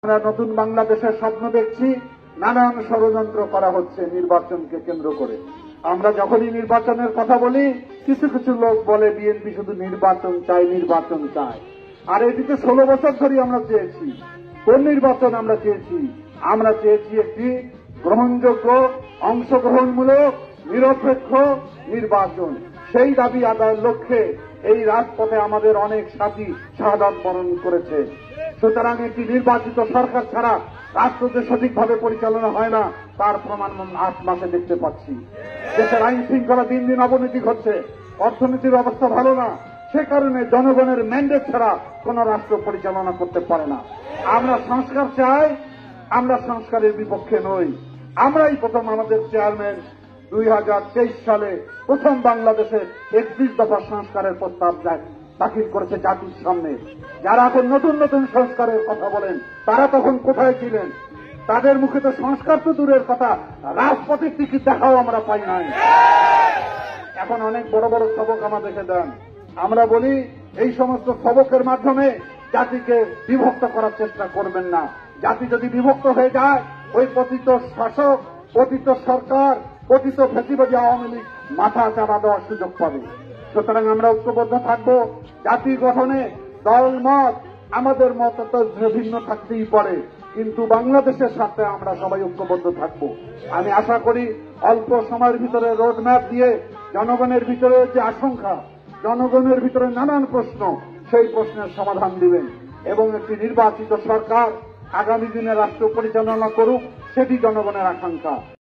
আমরা নতুন বাংলাদেশের স্বপ্ন দেখছি, নানান ষড়যন্ত্র করা হচ্ছে নির্বাচনকে কেন্দ্র করে। আমরা যখনই নির্বাচনের কথা বলি, কিছু কিছু লোক বলে বিএনপি শুধু নির্বাচন চায়, নির্বাচন চায়। আর এটিতে 16 বছর ধরে আমরা চেয়েছি। কোন নির্বাচন আমরা চেয়েছি? আমরা চেয়েছি একটি গ্রহণযোগ্য, অংশগ্রহণমূলক, নিরপেক্ষ নির্বাচন। সেই দাবি আদায়ের লক্ষ্যে এই রাজপথে আমাদের অনেক সাথী শাহাদাত বরণ করেছে। সুতরাং একটি নির্বাচিত সরকার ছাড়া রাষ্ট্র যে সঠিকভাবে পরিচালনা হয় না, তার প্রমাণ 8 মাসে দেখতে পাচ্ছি। দেশের আইন শৃঙ্খলা দিন দিন অবনতি ঘটছে, অর্থনীতির অবস্থা ভালো না। সে কারণে জনগণের ম্যান্ডেট ছাড়া কোন রাষ্ট্র পরিচালনা করতে পারে না। আমরা সংস্কার চাই, আমরা সংস্কারের বিপক্ষে নই। আমরাই প্রথম আমাদের চেয়ারম্যান 2023 সালে প্রথম বাংলাদেশে 31 দফা সংস্কারের প্রস্তাব দাখিল করেছে জাতির সামনে। যারা এখন নতুন নতুন সংস্কারের কথা বলেন, তারা তখন কোথায় ছিলেন? তাদের মুখে তো সংস্কার তো দূরের কথা, রাজপথের টিকিট দেখাও আমরা পাই নাই। এখন অনেক বড় বড় সবক আমাদেরকে দেন। আমরা বলি এই সমস্ত সবকের মাধ্যমে জাতিকে বিভক্ত করার চেষ্টা করবেন না। জাতি যদি বিভক্ত হয়ে যায়, ওই পতিত শাসক, পতিত সরকার, পতিত ফ্যাসিবাদী আওয়ামী লীগ মাথা চাপা দেওয়ার সুযোগ পাবে। সুতরাং আমরা ঐক্যবদ্ধ থাকব। জাতি গঠনে দলমত, আমাদের মত তো ভিন্ন থাকতেই পারে, কিন্তু বাংলাদেশের সাথে আমরা সবাই ঐক্যবদ্ধ থাকব। আমি আশা করি অল্প সময়ের ভিতরে রোডম্যাপ দিয়ে জনগণের ভিতরে যে আশঙ্কা, জনগণের ভিতরে নানান প্রশ্ন, সেই প্রশ্নের সমাধান দিবেন এবং একটি নির্বাচিত সরকার আগামী দিনে রাষ্ট্র পরিচালনা করুক, সেটি জনগণের আকাঙ্ক্ষা।